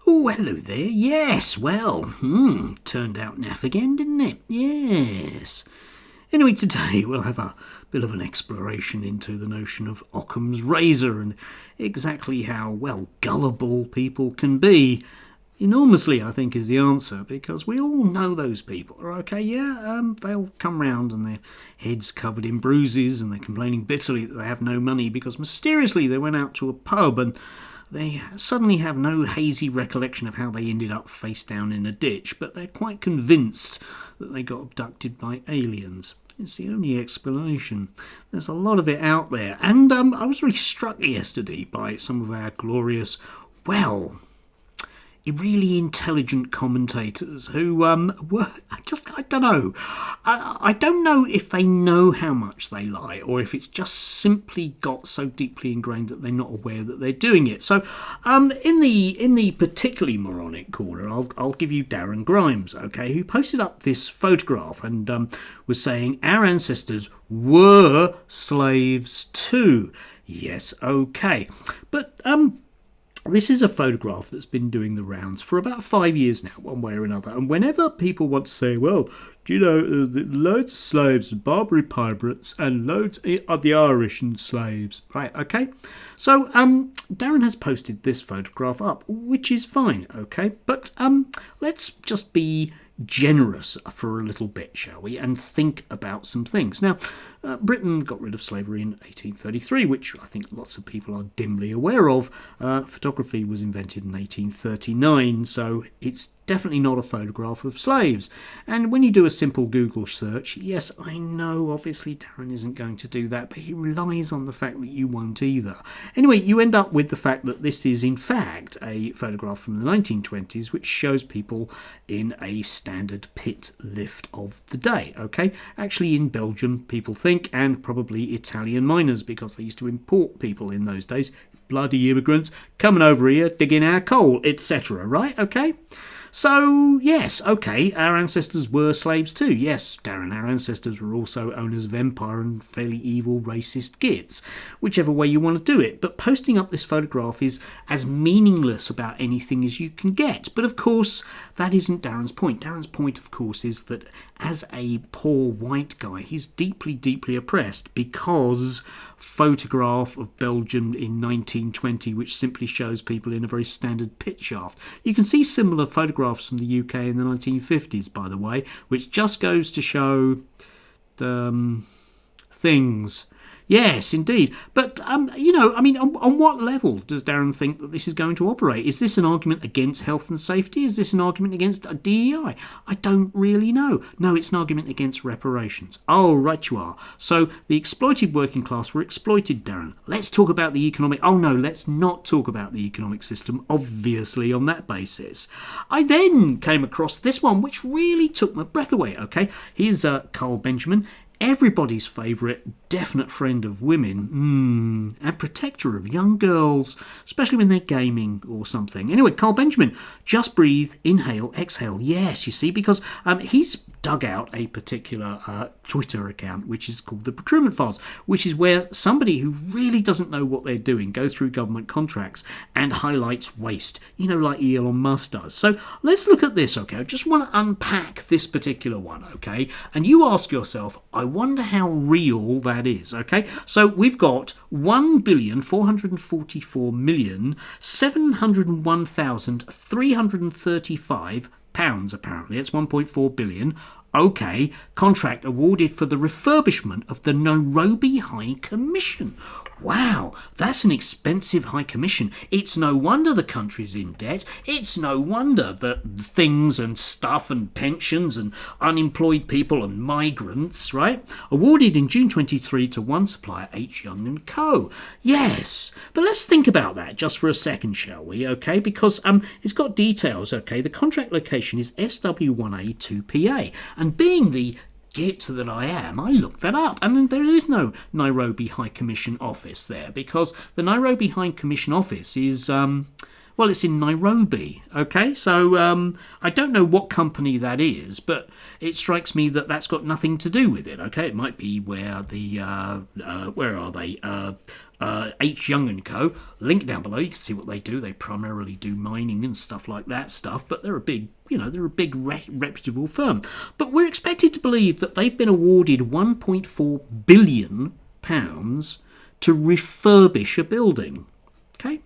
Oh, hello there. Yes, well, turned out naff again, didn't it? Yes. Anyway, today we'll have a bit of an exploration into the notion of Occam's razor and exactly how, well, gullible people can be. Enormously, I think, is the answer, because we all know those people, okay? Yeah, they'll come round and their heads covered in bruises and they're complaining bitterly that they have no money because mysteriously they went out to a pub and they suddenly have no hazy recollection of how they ended up face down in a ditch, but they're quite convinced that they got abducted by aliens. It's the only explanation. There's a lot of it out there. And I was really struck yesterday by some of our glorious, well, really intelligent commentators who were I don't know. I don't know if they know how much they lie or if it's just simply got so deeply ingrained that they're not aware that they're doing it. So in the particularly moronic corner, I'll give you Darren Grimes, okay, who posted up this photograph and was saying our ancestors were slaves too. Yes, okay. But this is a photograph that's been doing the rounds for about 5 years now, one way or another. And whenever people want to say, well, do you know, loads of slaves and Barbary pirates and loads of the Irish and slaves. Right, okay? So Darren has posted this photograph up, which is fine, okay? But let's just be generous for a little bit, shall we, and think about some things. Now, Britain got rid of slavery in 1833, which I think lots of people are dimly aware of. Photography was invented in 1839, so it's definitely not a photograph of slaves. And when you do a simple Google search, yes, I know obviously Darren isn't going to do that, but he relies on the fact that you won't either. Anyway, you end up with the fact that this is in fact a photograph from the 1920s, which shows people in a standard pit lift of the day, okay? Actually in Belgium, people think, and probably Italian miners, because they used to import people in those days, bloody immigrants, coming over here, digging our coal, etc., right? Okay? So, yes, okay, our ancestors were slaves too. Yes, Darren, our ancestors were also owners of empire and fairly evil racist gits, whichever way you want to do it. But posting up this photograph is as meaningless about anything as you can get. But of course, that isn't Darren's point. Darren's point, of course, is that as a poor white guy, he's deeply, deeply oppressed because photograph of Belgium in 1920, which simply shows people in a very standard pit shaft. You can see similar photographs from the UK in the 1950s, by the way, which just goes to show things. Yes, indeed. But, on what level does Darren think that this is going to operate? Is this an argument against health and safety? Is this an argument against DEI? I don't really know. No, it's an argument against reparations. Oh, right you are. So the exploited working class were exploited, Darren. Let's talk about the economic... Oh, no, let's not talk about the economic system, obviously, on that basis. I then came across this one, which really took my breath away, okay? Here's Carl Benjamin. Everybody's favourite, definite friend of women, and protector of young girls, especially when they're gaming or something. Anyway, Carl Benjamin, just breathe, inhale, exhale. Yes, you see, because he's dug out a particular Twitter account, which is called the Procurement Files, which is where somebody who really doesn't know what they're doing goes through government contracts and highlights waste, like Elon Musk does. So let's look at this, okay? I just want to unpack this particular one, okay? And you ask yourself, I wonder how real that is, okay? So we've got 1,444,701,335 pounds, apparently. It's 1.4 billion. Okay, contract awarded for the refurbishment of the Nairobi High Commission. Wow, that's an expensive High Commission. It's no wonder the country's in debt. It's no wonder that things and stuff and pensions and unemployed people and migrants, right? Awarded in June 23 to one supplier, H. Young & Co. Yes, but let's think about that just for a second, shall we? Okay, because it's got details, okay? The contract location is SW1A 2PA. And being the git that I am, I looked that up, and there is no Nairobi High Commission office there, because the Nairobi High Commission office is Well, it's in Nairobi, okay? So I don't know what company that is, but it strikes me that that's got nothing to do with it, okay? It might be where the, where are they? H. Young and Co. Link down below, you can see what they do. They primarily do mining and stuff like that stuff, but they're a big, they're a big reputable firm. But we're expected to believe that they've been awarded £1.4 billion to refurbish a building, okay?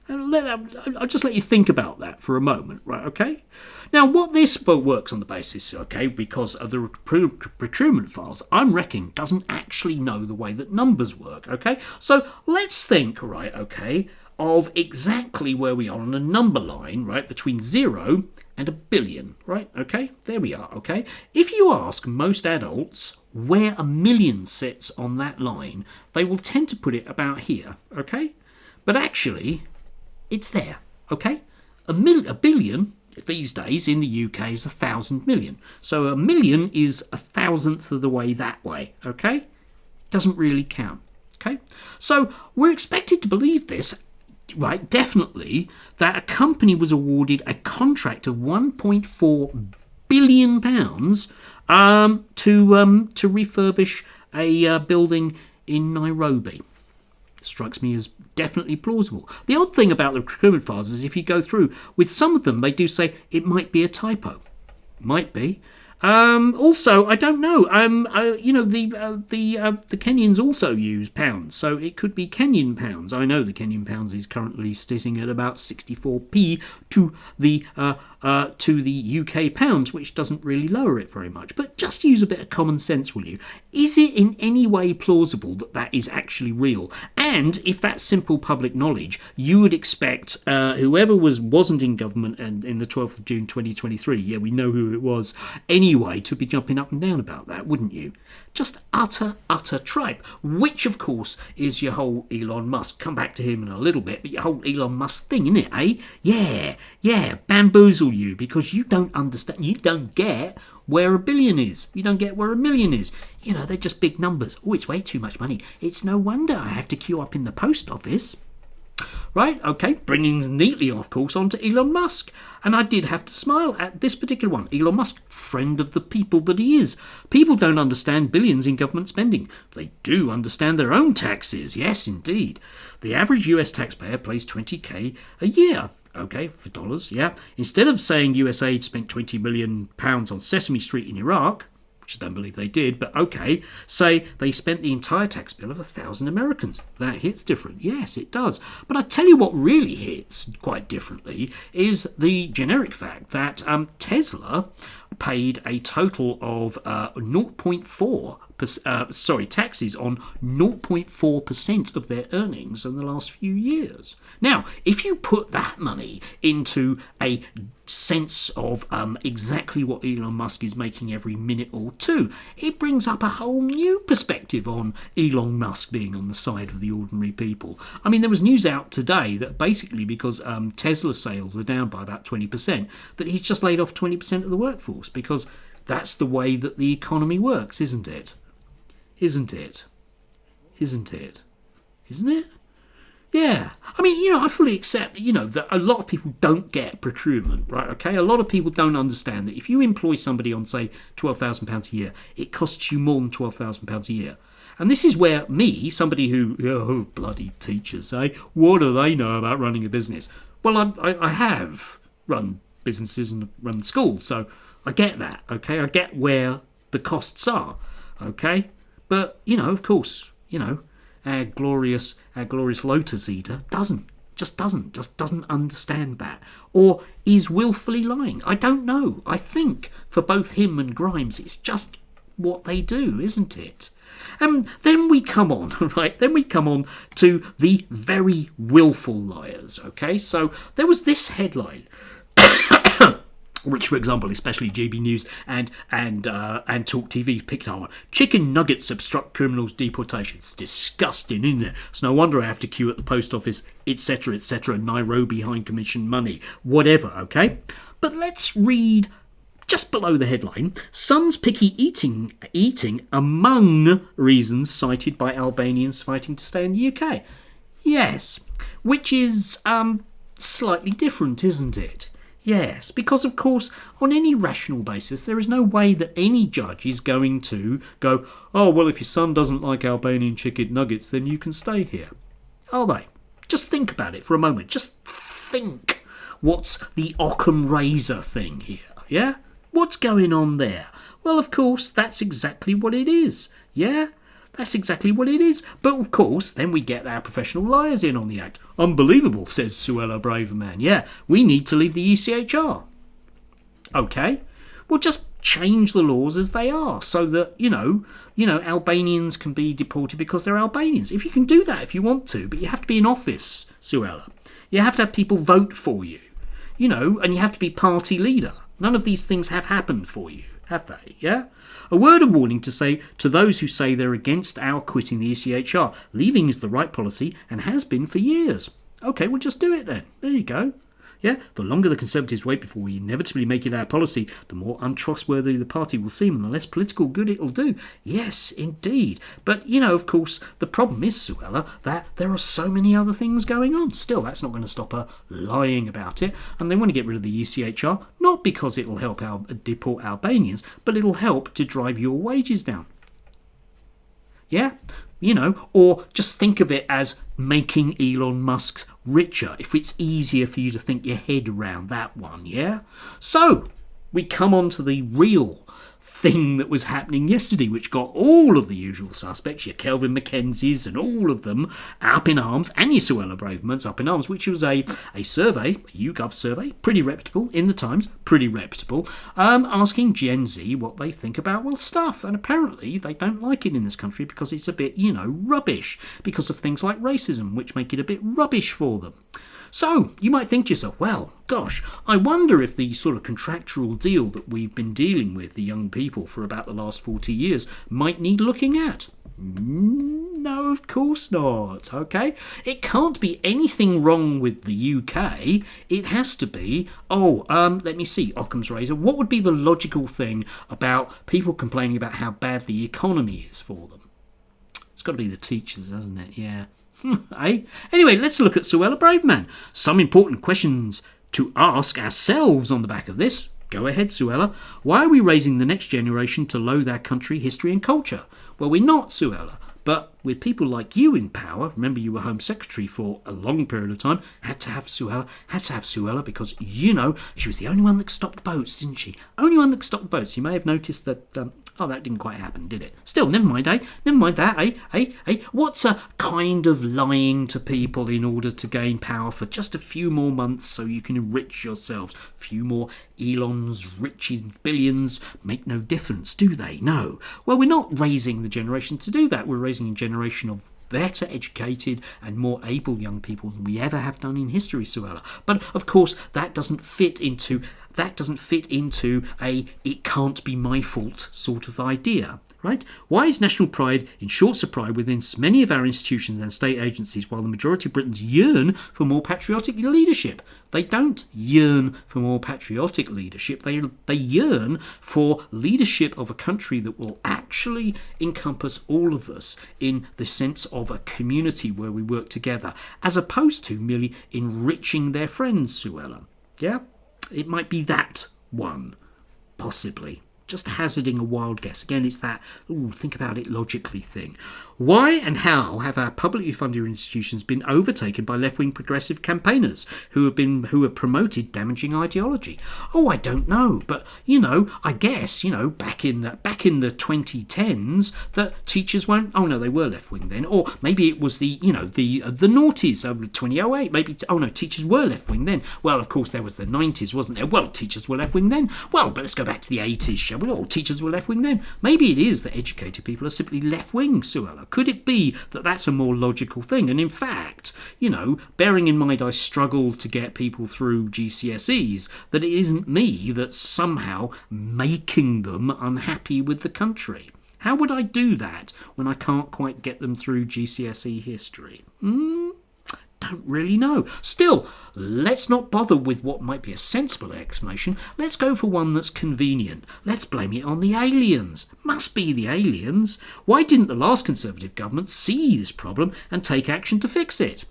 I'll just let you think about that for a moment, right, okay? Now, what this works on the basis, okay, because of the procurement files, I'm reckoning doesn't actually know the way that numbers work, okay? So let's think, right, okay, of exactly where we are on a number line, right, between 0 and 1 billion, right, okay? There we are, okay? If you ask most adults where 1 million sits on that line, they will tend to put it about here, okay? But actually, it's there, okay? A billion these days in the UK is 1,000 million. So 1 million is 1,000th of the way that way, okay? Doesn't really count, okay? So we're expected to believe this, right, definitely, that a company was awarded a contract of £1.4 billion to refurbish a building in Nairobi. Strikes me as definitely plausible. The odd thing about the procurement files is if you go through, with some of them, they do say it might be a typo. Might be. Also, I don't know. The Kenyans also use pounds, so it could be Kenyan pounds. I know the Kenyan pounds is currently sitting at about 64p to the UK pounds, which doesn't really lower it very much. But just use a bit of common sense, will you? Is it in any way plausible that that is actually real? And if that's simple public knowledge, you would expect whoever wasn't in government and in the 12th of June 2023, yeah, we know who it was, anyway, to be jumping up and down about that, wouldn't you? Just utter tripe, which of course is your whole Elon Musk. Come back to him in a little bit, but your whole Elon Musk thing, isn't it, eh? Yeah, bamboozle you because you don't understand, you don't get where 1 billion is. You don't get where 1 million is. They're just big numbers. Oh, it's way too much money. It's no wonder I have to queue up in the post office. Right, okay, bringing neatly, of course, onto Elon Musk. And I did have to smile at this particular one. Elon Musk, friend of the people that he is. People don't understand billions in government spending. They do understand their own taxes. Yes, indeed. The average US taxpayer pays 20k a year. Okay, for dollars, yeah. Instead of saying USAID spent £20 million on Sesame Street in Iraq, which I don't believe they did, but okay, say they spent the entire tax bill of 1,000 Americans. That hits different. Yes, it does. But I tell you what really hits quite differently is the generic fact that Tesla paid a total of 0.4 taxes on 0.4% of their earnings in the last few years. Now, if you put that money into a sense of exactly what Elon Musk is making every minute or two, it brings up a whole new perspective on Elon Musk being on the side of the ordinary people. I mean, there was news out today that basically because Tesla sales are down by about 20%, that he's just laid off 20% of the workforce because that's the way that the economy works, isn't it? Isn't it? Isn't it? Isn't it? Yeah. I mean, I fully accept, that a lot of people don't get procurement, right? Okay. A lot of people don't understand that if you employ somebody on, say, £12,000 a year, it costs you more than £12,000 a year. And this is where me, somebody who, bloody teachers, what do they know about running a business? Well, I have run businesses and run schools, so I get that, okay? I get where the costs are, okay? But, of course, our glorious Lotus Eater just doesn't understand that, or is willfully lying. I don't know. I think for both him and Grimes, it's just what they do, isn't it? And then we come on, right? Then we come on to the very willful liars, okay? So there was this headline, which, for example, especially GB News and Talk TV picked up on. Chicken nuggets obstruct criminals' deportation. It's disgusting, isn't it? It's no wonder I have to queue at the post office, etc., Nairobi High Commission money, whatever, okay? But let's read just below the headline, Son's picky eating among reasons cited by Albanians fighting to stay in the UK. Yes, which is slightly different, isn't it? Yes, because of course, on any rational basis, there is no way that any judge is going to go, oh, well, if your son doesn't like Albanian chicken nuggets, then you can stay here. Are they? Just think about it for a moment. Just think. What's the Occam razor thing here? Yeah? What's going on there? Well, of course, that's exactly what it is. Yeah? That's exactly what it is. But of course, then we get our professional liars in on the act. Unbelievable, says Suella Braverman. Yeah, we need to leave the ECHR. Okay, well, just change the laws as they are so that, Albanians can be deported because they're Albanians. If you can do that if you want to, but you have to be in office, Suella. You have to have people vote for you, and you have to be party leader. None of these things have happened for you, have they? Yeah? A word of warning to say to those who say they're against our quitting the ECHR. Leaving is the right policy and has been for years. OK, well, just do it then. There you go. Yeah, the longer the Conservatives wait before we inevitably make it our policy, the more untrustworthy the party will seem and the less political good it'll do. Yes, indeed. But, of course, the problem is, Suella, that there are so many other things going on. Still, that's not going to stop her lying about it. And they want to get rid of the ECHR, not because it'll help deport Albanians, but it'll help to drive your wages down. Yeah? Or just think of it as making Elon Musk richer, if it's easier for you to think your head around that one, yeah? So, we come on to the real thing that was happening yesterday, which got all of the usual suspects, your Kelvin Mackenzie's and all of them up in arms, and your Suella Braverman's up in arms, which was a survey, a YouGov survey, pretty reputable, in the Times, pretty reputable, asking Gen Z what they think about, well, stuff. And apparently they don't like it in this country because it's a bit, rubbish, because of things like racism, which make it a bit rubbish for them. So, you might think to yourself, well, gosh, I wonder if the sort of contractual deal that we've been dealing with the young people for about the last 40 years might need looking at. No, of course not, okay? It can't be anything wrong with the UK. It has to be, let me see, Occam's razor. What would be the logical thing about people complaining about how bad the economy is for them? It's got to be the teachers, hasn't it? Yeah. Anyway, let's look at Suella Braverman. Some important questions to ask ourselves on the back of this. Go ahead, Suella. Why are we raising the next generation to loathe our country, history and culture? Well, we're not, Suella. But with people like you in power, remember you were Home Secretary for a long period of time, had to have Suella because, she was the only one that could stop the boats, didn't she? Only one that could stop the boats. You may have noticed that, that didn't quite happen, did it? Still, never mind, Never mind that, What's a kind of lying to people in order to gain power for just a few more months so you can enrich yourselves? A few more Elon's riches, billions make no difference, do they? No. Well, we're not raising the generation to do that. We're raising a generation of better educated and more able young people than we ever have done in history, Suella. But of course, that doesn't fit into a it can't be my fault sort of idea. Right? Why is national pride in short supply within many of our institutions and state agencies while the majority of Britons yearn for more patriotic leadership? They don't yearn for more patriotic leadership. They yearn for leadership of a country that will actually encompass all of us in the sense of a community where we work together, as opposed to merely enriching their friends, Suella. Yeah? It might be that one, possibly. Just hazarding a wild guess. Again, it's that, think about it logically thing. Why and how have our publicly funded institutions been overtaken by left-wing progressive campaigners who have promoted damaging ideology? I don't know, but I guess back in the 2010s that teachers weren't. Oh no, they were left-wing then, or maybe it was the noughties, 2008. Maybe teachers were left-wing then. Well, of course there was the 90s, wasn't there? Well, teachers were left-wing then. Well, but let's go back to the 80s, shall we? All teachers were left-wing then. Maybe it is that educated people are simply left-wing, Suella. Could it be that that's a more logical thing? And in fact, bearing in mind I struggle to get people through GCSEs, that it isn't me that's somehow making them unhappy with the country. How would I do that when I can't quite get them through GCSE history? Don't really know. Still, let's not bother with what might be a sensible explanation. Let's go for one that's convenient. Let's blame it on the aliens. Must be the aliens. Why didn't the last Conservative government see this problem and take action to fix it?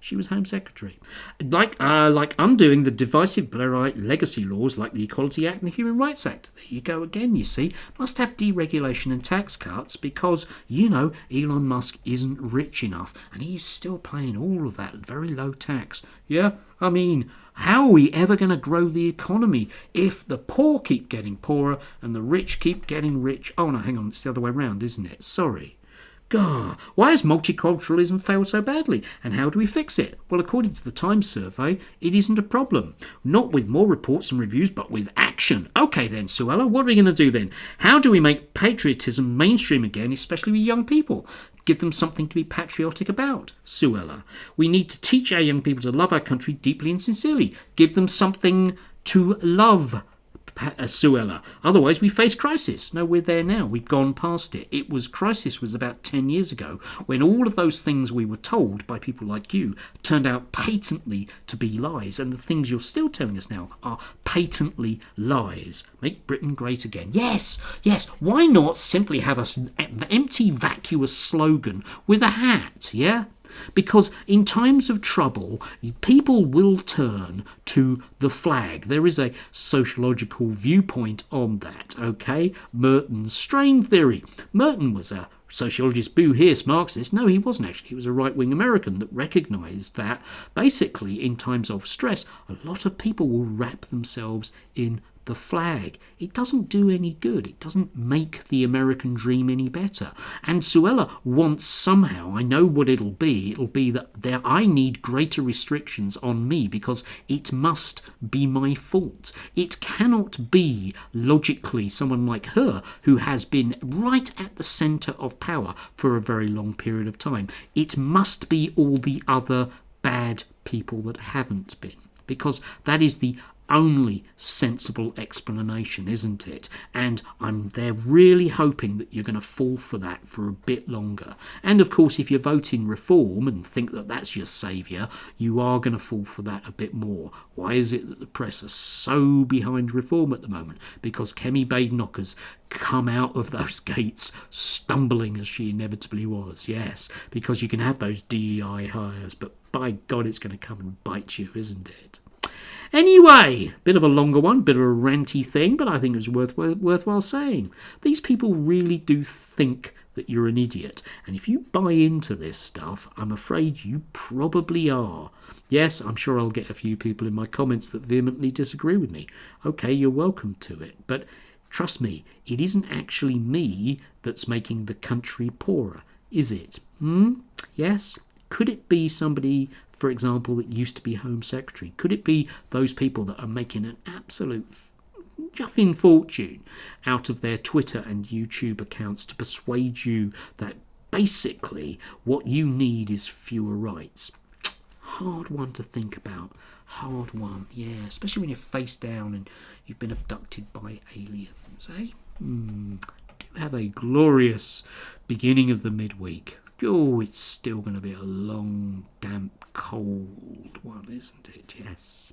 She was Home Secretary. Like undoing the divisive Blairite legacy laws like the Equality Act and the Human Rights Act. There you go again, you see. Must have deregulation and tax cuts because, Elon Musk isn't rich enough and he's still paying all of that very low tax. Yeah, I mean, how are we ever going to grow the economy if the poor keep getting poorer and the rich keep getting rich? Oh, no, hang on, it's the other way around, isn't it? Sorry. God, why has multiculturalism failed so badly? And how do we fix it? Well, according to the Times survey, it isn't a problem. Not with more reports and reviews, but with action. Okay then, Suella, what are we going to do then? How do we make patriotism mainstream again, especially with young people? Give them something to be patriotic about, Suella. We need to teach our young people to love our country deeply and sincerely. Give them something to love, Suella. Otherwise we face crisis. No, we're there now. We've gone past it. Crisis was about 10 years ago when all of those things we were told by people like you turned out patently to be lies, and the things you're still telling us now are patently lies. Make Britain great again. Yes, why not simply have an empty vacuous slogan with a hat, yeah? Because in times of trouble, people will turn to the flag. There is a sociological viewpoint on that, okay? Merton's strain theory. Merton was a sociologist, boo hiss, Marxist. No, he wasn't actually. He was a right-wing American that recognised that basically in times of stress, a lot of people will wrap themselves in the flag. It doesn't do any good. It doesn't make the American dream any better. And Suella wants somehow, I know what it'll be that I need greater restrictions on me because it must be my fault. It cannot be logically someone like her who has been right at the centre of power for a very long period of time. It must be all the other bad people that haven't been, because that is the only sensible explanation, isn't it? And I'm there really hoping that you're going to fall for that for a bit longer. And of course, if you vote in Reform and think that that's your saviour, you are going to fall for that a bit more. Why is it that the press are so behind Reform at the moment? Because Kemi Badenoch's come out of those gates stumbling as she inevitably was. Yes, because you can have those DEI hires, but by God, it's going to come and bite you, isn't it? Anyway, bit of a longer one, bit of a ranty thing, but I think it was worthwhile saying. These people really do think that you're an idiot. And if you buy into this stuff, I'm afraid you probably are. Yes, I'm sure I'll get a few people in my comments that vehemently disagree with me. Okay, you're welcome to it. But trust me, it isn't actually me that's making the country poorer, is it? Yes? Could it be somebody, for example, that used to be Home Secretary? Could it be those people that are making an absolute juffing fortune out of their Twitter and YouTube accounts to persuade you that basically what you need is fewer rights? Hard one to think about. Hard one, yeah, especially when you're face down and you've been abducted by aliens, eh? Do have a glorious beginning of the midweek. Oh, it's still going to be a long, damp, cold one, isn't it? Yes.